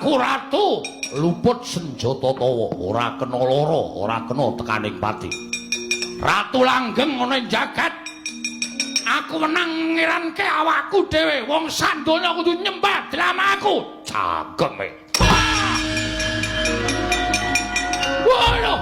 aku ratu luput senjata tawa ora kena lara ora kena tekaning pati ratu langgeng ana ing jagat aku menang ngiranke awakku dhewe wong sandonya kudu nyembah dramaku cageme waduh